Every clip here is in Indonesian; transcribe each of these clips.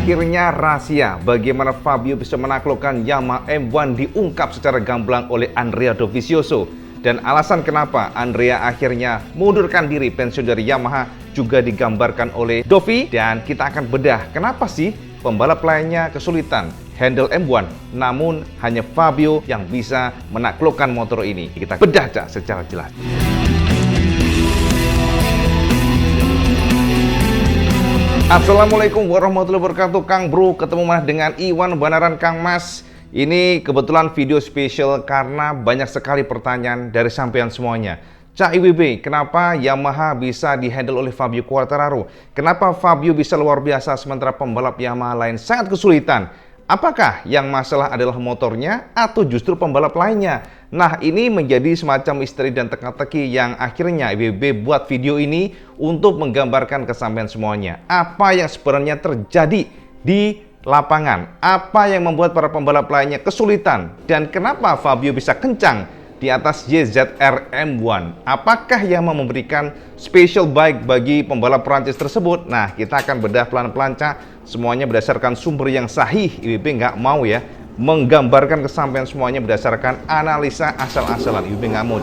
Akhirnya rahasia bagaimana Fabio bisa menaklukkan Yamaha M1 diungkap secara gamblang oleh Andrea Dovizioso. Dan alasan kenapa Andrea akhirnya mengundurkan diri pensiun dari Yamaha juga digambarkan oleh Dovi. Dan kita akan bedah kenapa sih pembalap lainnya kesulitan handle M1, namun hanya Fabio yang bisa menaklukkan motor ini. Kita bedah secara jelas. Assalamualaikum warahmatullahi wabarakatuh, Kang Bro. Ketemu mana dengan Iwan Banaran, Kang Mas. Ini kebetulan video spesial karena banyak sekali pertanyaan dari sampean semuanya. Cak IWB, kenapa Yamaha bisa dihandle oleh Fabio Quartararo? Kenapa Fabio bisa luar biasa sementara pembalap Yamaha lain sangat kesulitan? Apakah yang masalah adalah motornya atau justru pembalap lainnya? Nah, ini menjadi semacam misteri dan teka-teki yang akhirnya IWB buat video ini untuk menggambarkan ke sampean semuanya. Apa yang sebenarnya terjadi di lapangan? Apa yang membuat para pembalap lainnya kesulitan? Dan kenapa Fabio bisa kencang di atas YZR M1? Apakah yang memberikan special bike bagi pembalap Prancis tersebut? Nah, kita akan bedah pelan-pelan, semuanya berdasarkan sumber yang sahih. IWB nggak mau ya menggambarkan kesampaian semuanya berdasarkan analisa asal-asalan. IWB nggak mau,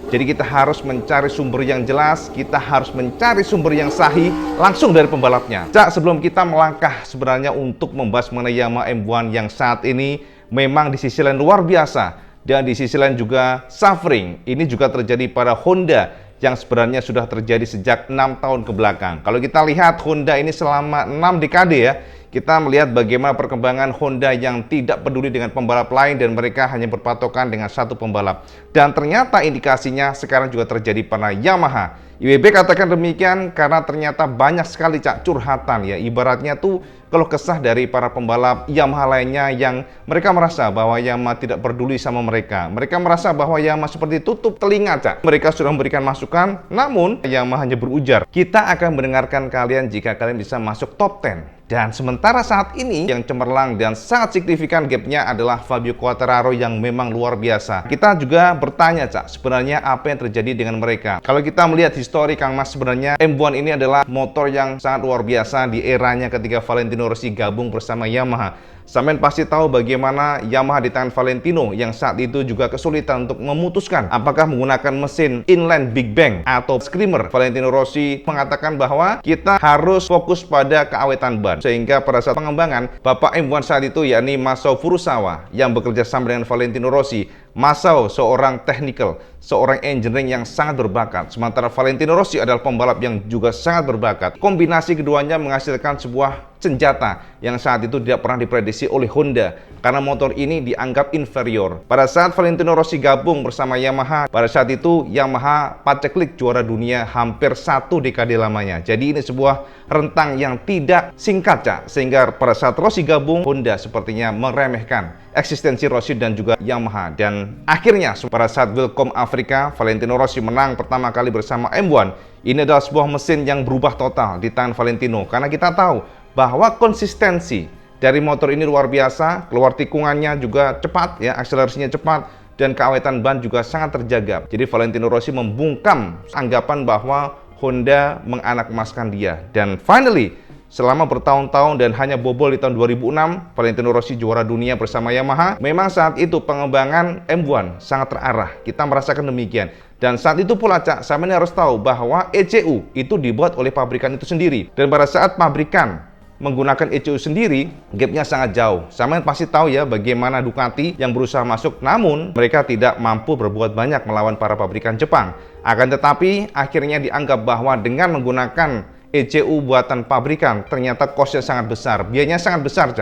Jadi kita harus mencari sumber yang jelas, kita harus mencari sumber yang sahih langsung dari pembalapnya. Sebelum kita melangkah sebenarnya untuk membahas mengenai Yamaha M1 yang saat ini memang di sisi lain luar biasa dan di sisi lain juga suffering. Ini juga terjadi pada Honda yang sebenarnya sudah terjadi sejak 6 tahun ke belakang. Kalau kita lihat Honda ini selama 6 dekade ya, kita melihat bagaimana perkembangan Honda yang tidak peduli dengan pembalap lain dan mereka hanya berpatokan dengan satu pembalap. Dan ternyata indikasinya sekarang juga terjadi pada Yamaha. IWB katakan demikian karena ternyata banyak sekali curhatan ya, ibaratnya tuh kalau kesah dari para pembalap Yamaha lainnya yang mereka merasa bahwa Yamaha tidak peduli sama mereka. Mereka merasa bahwa Yamaha seperti tutup telinga, Mereka sudah memberikan masukan, namun Yamaha hanya berujar. Kita akan mendengarkan kalian jika kalian bisa masuk top 10. Dan sementara saat ini yang cemerlang dan sangat signifikan gapnya adalah Fabio Quartararo yang memang luar biasa. Kita juga bertanya, sebenarnya apa yang terjadi dengan mereka? Kalau kita melihat histori, Kang Mas, sebenarnya M1 ini adalah motor yang sangat luar biasa di eranya ketika Valentino Rossi gabung bersama Yamaha. Sampean pasti tahu bagaimana Yamaha di tangan Valentino yang saat itu juga kesulitan untuk memutuskan apakah menggunakan mesin inline Big Bang atau Screamer. Valentino Rossi mengatakan bahwa kita harus fokus pada keawetan ban. Sehingga pada saat pengembangan, Bapak M1 saat itu yakni Masao Furusawa yang bekerja sama dengan Valentino Rossi. Masao seorang technical, seorang engineering yang sangat berbakat. Sementara Valentino Rossi adalah pembalap yang juga sangat berbakat. Kombinasi keduanya menghasilkan sebuah senjata yang saat itu tidak pernah diprediksi oleh Honda karena motor ini dianggap inferior. Pada saat Valentino Rossi gabung bersama Yamaha, pada saat itu Yamaha paceklik juara dunia hampir 1 dekade lamanya. Jadi ini sebuah rentang yang tidak singkat, sehingga pada saat Rossi gabung, Honda sepertinya meremehkan eksistensi Rossi dan juga Yamaha. Dan akhirnya pada saat Welcome Afrika, Valentino Rossi menang pertama kali bersama M1. Ini adalah sebuah mesin yang berubah total di tangan Valentino karena kita tahu bahwa konsistensi dari motor ini luar biasa, keluar tikungannya juga cepat ya, akselerasinya cepat, dan keawetan ban juga sangat terjaga. Jadi Valentino Rossi membungkam anggapan bahwa Honda menganak-emaskan dia. Dan finally, selama bertahun-tahun dan hanya bobol di tahun 2006, Valentino Rossi juara dunia bersama Yamaha. Memang saat itu pengembangan M1 sangat terarah. Kita merasakan demikian. Dan saat itu pula, sampean harus tahu bahwa ECU itu dibuat oleh pabrikan itu sendiri. Dan pada saat pabrikan menggunakan ECU sendiri, gapnya sangat jauh. Sampean pasti tahu ya bagaimana Ducati yang berusaha masuk, namun mereka tidak mampu berbuat banyak melawan para pabrikan Jepang. Akan tetapi, akhirnya dianggap bahwa dengan menggunakan ECU buatan pabrikan, ternyata cost-nya sangat besar, biayanya sangat besar,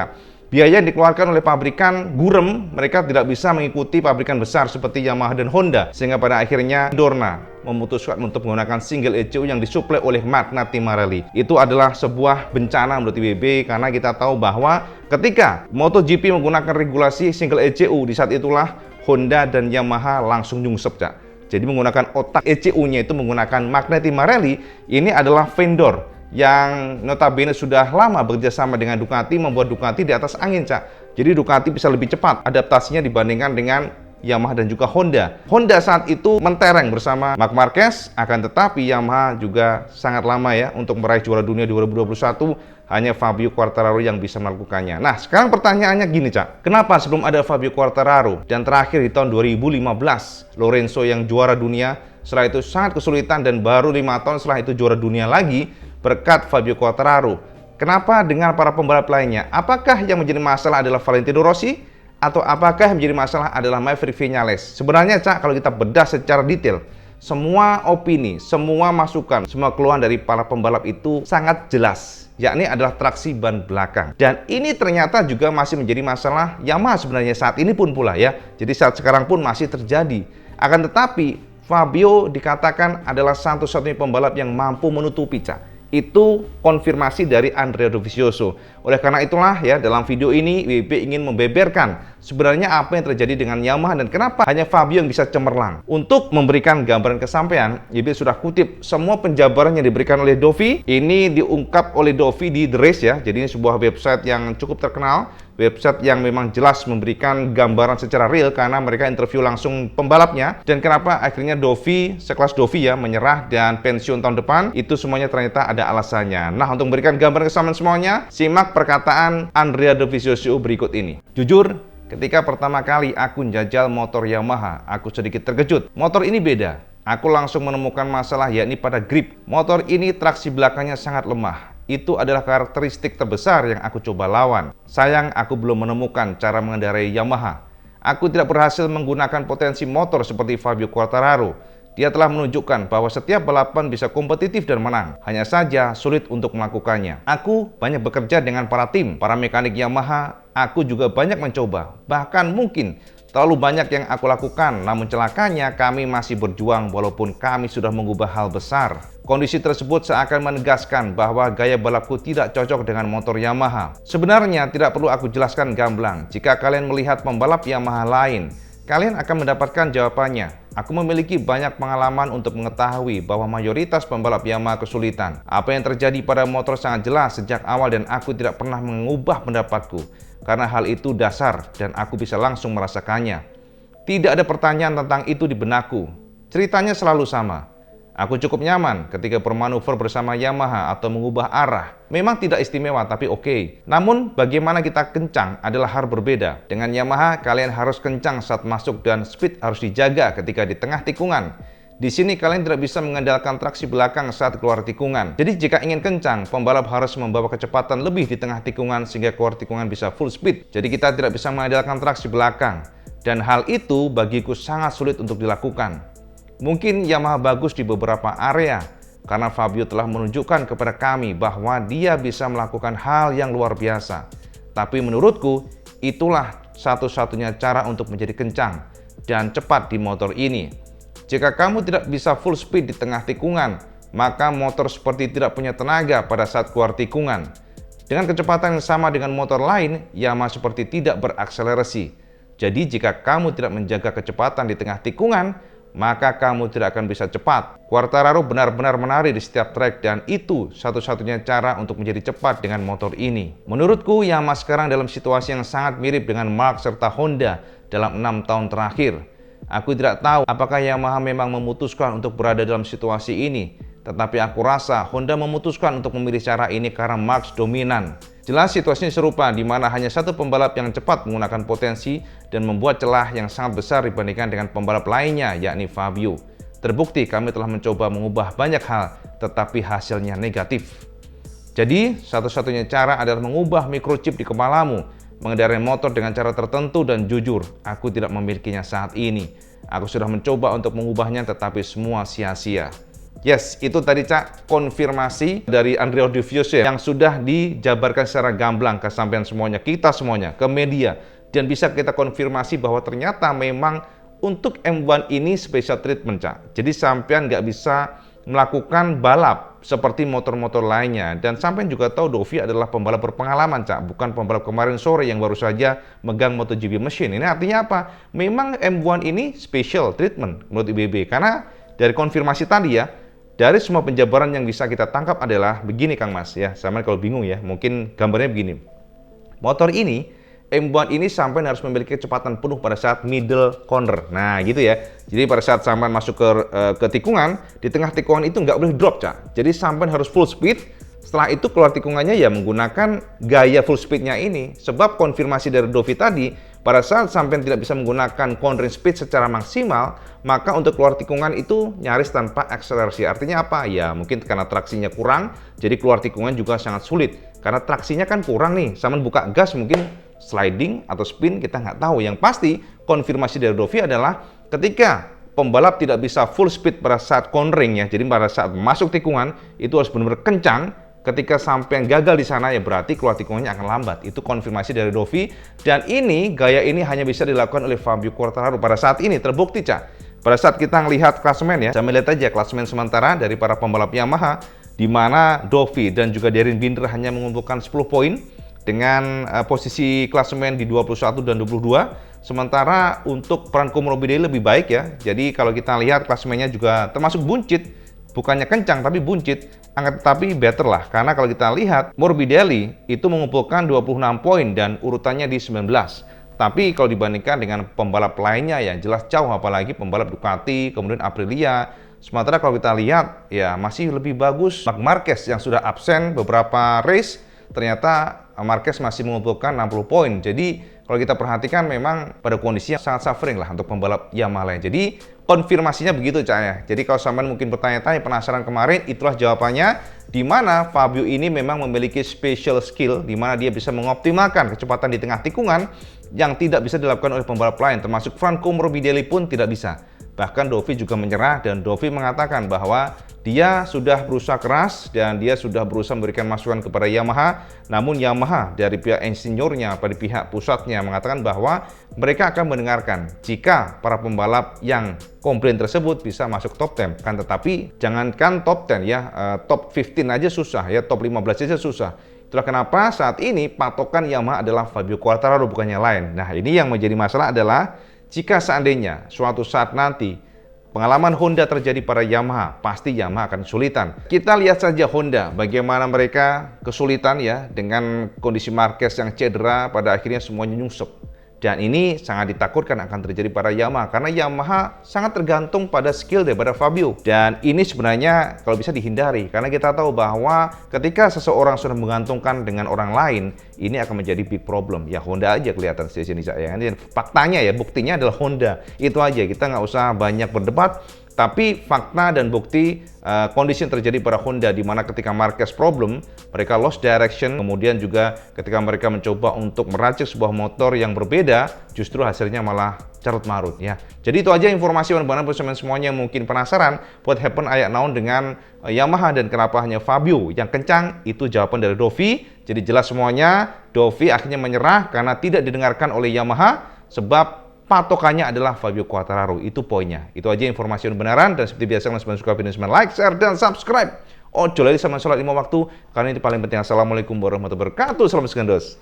Biaya yang dikeluarkan oleh pabrikan gurem, mereka tidak bisa mengikuti pabrikan besar seperti Yamaha dan Honda. Sehingga pada akhirnya Dorna memutuskan untuk menggunakan single ECU yang disuplai oleh Magneti Marelli. Itu adalah sebuah bencana menurut IWB karena kita tahu bahwa ketika MotoGP menggunakan regulasi single ECU, di saat itulah Honda dan Yamaha langsung nyungsep, Jadi menggunakan otak ECU-nya itu menggunakan Magneti Marelli. Ini adalah vendor yang notabene sudah lama bekerja sama dengan Ducati, membuat Ducati di atas angin, Jadi Ducati bisa lebih cepat adaptasinya dibandingkan dengan Yamaha dan juga Honda. Honda saat itu mentereng bersama Marc Marquez, akan tetapi Yamaha juga sangat lama ya untuk meraih juara dunia 2021, hanya Fabio Quartararo yang bisa melakukannya. Nah, sekarang pertanyaannya gini, Cak. Kenapa sebelum ada Fabio Quartararo dan terakhir di tahun 2015 Lorenzo yang juara dunia, setelah itu sangat kesulitan dan baru 5 tahun setelah itu juara dunia lagi berkat Fabio Quartararo. Kenapa dengan para pembalap lainnya? Apakah yang menjadi masalah adalah Valentino Rossi? Atau apakah yang menjadi masalah adalah Maverick Viñales? Sebenarnya, Cak, kalau kita bedah secara detail, semua opini, semua masukan, semua keluhan dari para pembalap itu sangat jelas, yakni adalah traksi ban belakang. Dan ini ternyata juga masih menjadi masalah Yamaha sebenarnya saat ini pun pula ya. Jadi saat sekarang pun masih terjadi. Akan tetapi Fabio dikatakan adalah satu-satunya pembalap yang mampu menutupi, Cak. Itu konfirmasi dari Andrea Dovizioso. Oleh karena itulah ya, dalam video ini WB ingin membeberkan sebenarnya apa yang terjadi dengan Yamaha dan kenapa hanya Fabio yang bisa cemerlang. Untuk memberikan gambaran kesampaian, WB sudah kutip semua penjabaran yang diberikan oleh Dovi. Ini diungkap oleh Dovi di The Race ya. Jadi ini sebuah website yang cukup terkenal, website yang memang jelas memberikan gambaran secara real karena mereka interview langsung pembalapnya. Dan kenapa akhirnya Dovi, sekelas Dovi ya, menyerah dan pensiun tahun depan, itu semuanya ternyata ada alasannya. Nah, untuk memberikan gambaran kesamaan semuanya, simak perkataan Andrea Dovizioso berikut ini. Jujur, ketika pertama kali aku jajal motor Yamaha, aku sedikit terkejut. Motor ini beda. Aku langsung menemukan masalah yakni pada grip. Motor ini traksi belakangnya sangat lemah. Itu adalah karakteristik terbesar yang aku coba lawan. Sayang, aku belum menemukan cara mengendarai Yamaha. Aku tidak berhasil menggunakan potensi motor seperti Fabio Quartararo. Dia telah menunjukkan bahwa setiap balapan bisa kompetitif dan menang. Hanya saja sulit untuk melakukannya. Aku banyak bekerja dengan para tim, para mekanik Yamaha. Aku juga banyak mencoba. Bahkan mungkin terlalu banyak yang aku lakukan, namun celakanya kami masih berjuang walaupun kami sudah mengubah hal besar. Kondisi tersebut seakan menegaskan bahwa gaya balapku tidak cocok dengan motor Yamaha. Sebenarnya tidak perlu aku jelaskan gamblang. Jika kalian melihat pembalap Yamaha lain, kalian akan mendapatkan jawabannya. Aku memiliki banyak pengalaman untuk mengetahui bahwa mayoritas pembalap Yamaha kesulitan. Apa yang terjadi pada motor sangat jelas sejak awal dan aku tidak pernah mengubah pendapatku. Karena hal itu dasar dan aku bisa langsung merasakannya. Tidak ada pertanyaan tentang itu di benakku. Ceritanya selalu sama. Aku cukup nyaman ketika bermanuver bersama Yamaha atau mengubah arah. Memang tidak istimewa tapi oke. Namun bagaimana kita kencang adalah hal berbeda. Dengan Yamaha kalian harus kencang saat masuk dan speed harus dijaga ketika di tengah tikungan. Di sini kalian tidak bisa mengandalkan traksi belakang saat keluar tikungan. Jadi jika ingin kencang, pembalap harus membawa kecepatan lebih di tengah tikungan sehingga keluar tikungan bisa full speed. Jadi kita tidak bisa mengandalkan traksi belakang. Dan hal itu bagiku sangat sulit untuk dilakukan. Mungkin Yamaha bagus di beberapa area, karena Fabio telah menunjukkan kepada kami bahwa dia bisa melakukan hal yang luar biasa. Tapi menurutku, itulah satu-satunya cara untuk menjadi kencang dan cepat di motor ini. Jika kamu tidak bisa full speed di tengah tikungan, maka motor seperti tidak punya tenaga pada saat keluar tikungan. Dengan kecepatan yang sama dengan motor lain, Yamaha seperti tidak berakselerasi. Jadi jika kamu tidak menjaga kecepatan di tengah tikungan, maka kamu tidak akan bisa cepat. Quartararo benar-benar menari di setiap trek dan itu satu-satunya cara untuk menjadi cepat dengan motor ini. Menurutku, Yamaha sekarang dalam situasi yang sangat mirip dengan Marc serta Honda dalam 6 tahun terakhir. Aku tidak tahu apakah Yamaha memang memutuskan untuk berada dalam situasi ini, tetapi aku rasa Honda memutuskan untuk memilih cara ini karena Marc dominan. Jelas situasinya serupa, di mana hanya satu pembalap yang cepat menggunakan potensi dan membuat celah yang sangat besar dibandingkan dengan pembalap lainnya, yakni Fabio. Terbukti kami telah mencoba mengubah banyak hal, tetapi hasilnya negatif. Jadi, satu-satunya cara adalah mengubah microchip di kepalamu, mengendarai motor dengan cara tertentu dan jujur, aku tidak memilikinya saat ini. Aku sudah mencoba untuk mengubahnya, tetapi semua sia-sia. Yes, itu tadi Cak, konfirmasi dari Andrea Dovizioso yang sudah dijabarkan secara gamblang ke sampean semuanya, kita semuanya, ke media. Dan bisa kita konfirmasi bahwa ternyata memang untuk M1 ini special treatment, Cak. Jadi sampean nggak bisa melakukan balap seperti motor-motor lainnya. Dan sampean juga tahu Dovi adalah pembalap berpengalaman, Cak. Bukan pembalap kemarin sore yang baru saja megang MotoGP mesin. Ini artinya apa? Memang M1 ini special treatment menurut IBB. Karena dari konfirmasi tadi ya, dari semua penjabaran yang bisa kita tangkap adalah begini Kang Mas ya, sama kalau bingung ya, mungkin gambarnya begini. Motor ini M1 ini sampai harus memiliki kecepatan penuh pada saat middle corner. Nah, gitu ya. Jadi pada saat sampai masuk ke tikungan, di tengah tikungan itu nggak boleh drop, Cak. Jadi sampai harus full speed. Setelah itu keluar tikungannya ya menggunakan gaya full speednya ini. Sebab konfirmasi dari Dovi tadi, pada saat sampai tidak bisa menggunakan cornering speed secara maksimal, maka untuk keluar tikungan itu nyaris tanpa akselerasi. Artinya apa? Ya mungkin karena traksinya kurang, jadi keluar tikungan juga sangat sulit. Karena traksinya kan kurang nih, sama buka gas mungkin sliding atau spin, kita nggak tahu. Yang pasti konfirmasi dari Dovi adalah ketika pembalap tidak bisa full speed pada saat cornering ya, jadi pada saat masuk tikungan itu harus benar-benar kencang. Ketika sampai gagal di sana ya berarti keluar tikungannya akan lambat. Itu konfirmasi dari Dovi. Dan ini gaya ini hanya bisa dilakukan oleh Fabio Quartararo pada saat ini, terbukti, Cak. Pada saat kita melihat klasemen ya, saya melihat aja klasemen sementara dari para pembalap Yamaha, di mana Dovi dan juga Darryn Binder hanya mengumpulkan 10 poin dengan posisi klasemen di 21 dan 22. Sementara untuk Franco Morbidelli lebih baik ya. Jadi kalau kita lihat klasemennya juga termasuk buncit. Bukannya kencang tapi buncit, tapi better lah. Karena kalau kita lihat Morbidelli itu mengumpulkan 26 poin dan urutannya di 19. Tapi kalau dibandingkan dengan pembalap lainnya ya jelas jauh, apalagi pembalap Ducati, kemudian Aprilia. Sementara kalau kita lihat ya masih lebih bagus Marc Marquez yang sudah absen beberapa race, ternyata Marquez masih mengumpulkan 60 poin. Jadi kalau kita perhatikan memang pada kondisi yang sangat suffering lah untuk pembalap Yamaha lain. Jadi konfirmasinya begitu, Cak ya. Jadi kalau sampean mungkin bertanya-tanya, penasaran kemarin, itulah jawabannya. Di mana Fabio ini memang memiliki special skill, di mana dia bisa mengoptimalkan kecepatan di tengah tikungan yang tidak bisa dilakukan oleh pembalap lain, termasuk Franco Morbidelli pun tidak bisa. Bahkan Dovi juga menyerah dan Dovi mengatakan bahwa dia sudah berusaha keras dan dia sudah berusaha memberikan masukan kepada Yamaha. Namun Yamaha dari pihak insinyurnya, pada pihak pusatnya mengatakan bahwa mereka akan mendengarkan jika para pembalap yang komplain tersebut bisa masuk top 10. Kan tetapi jangankan top 10 ya, top 15 aja susah ya, top 15 aja susah. Itulah kenapa saat ini patokan Yamaha adalah Fabio Quartararo, bukannya lain. Nah, ini yang menjadi masalah adalah jika seandainya suatu saat nanti pengalaman Honda terjadi pada Yamaha, pasti Yamaha akan kesulitan. Kita lihat saja Honda, bagaimana mereka kesulitan ya dengan kondisi Marquez yang cedera, pada akhirnya semuanya nyungsep. Dan ini sangat ditakutkan akan terjadi pada Yamaha, karena Yamaha sangat tergantung pada skill daripada Fabio. Dan ini sebenarnya kalau bisa dihindari, karena kita tahu bahwa ketika seseorang sudah menggantungkan dengan orang lain, ini akan menjadi big problem. Ya Honda aja kelihatan di sini saya. Faktanya ya, buktinya adalah Honda. Itu aja, kita nggak usah banyak berdebat. Tapi fakta dan bukti kondisi yang terjadi pada Honda, di mana ketika Marquez problem, mereka lost direction, kemudian juga ketika mereka mencoba untuk meracik sebuah motor yang berbeda, justru hasilnya malah carut marut ya. Jadi itu aja informasi teman-teman semuanya mungkin penasaran what happen ayak naon dengan Yamaha dan kenapa hanya Fabio yang kencang. Itu jawaban dari Dovi. Jadi jelas semuanya, Dovi akhirnya menyerah karena tidak didengarkan oleh Yamaha, sebab patokannya adalah Fabio Quartararo. Itu poinnya. Itu aja informasi yang benaran. Dan seperti biasa, kalau suka video ini, like, share, dan subscribe. Ojo lagi sama sholat 5 waktu, karena ini paling penting. Assalamualaikum warahmatullahi wabarakatuh. Salam segandos.